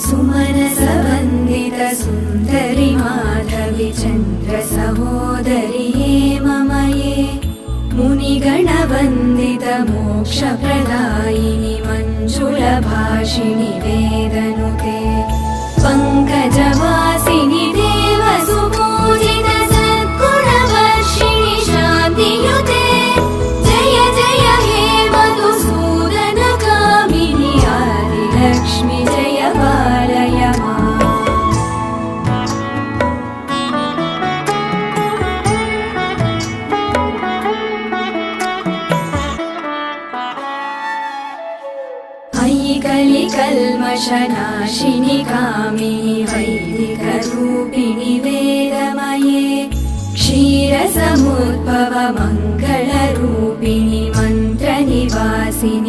सुमनसवन्दित सुन्दरि माधवि चन्द्र सहोदरि हेममये मुनिगणवन्दित मोक्षप्रदायिनि मञ्जुलभाषिणि वेदनुते पङ्कजवासिनि देवसुपूजित सद्गुणवर्षिणि शान्तियुते जय जय हे मधुसूदन कामिनि आदिलक्ष्मि जय पालय माम्। अयि कलिकल्मषनाशिनि कामिनि वैदिकरूपिणि वेदमये क्षीरसमुद्भव मङ्गलरूपिणि मन्त्रनिवासिनि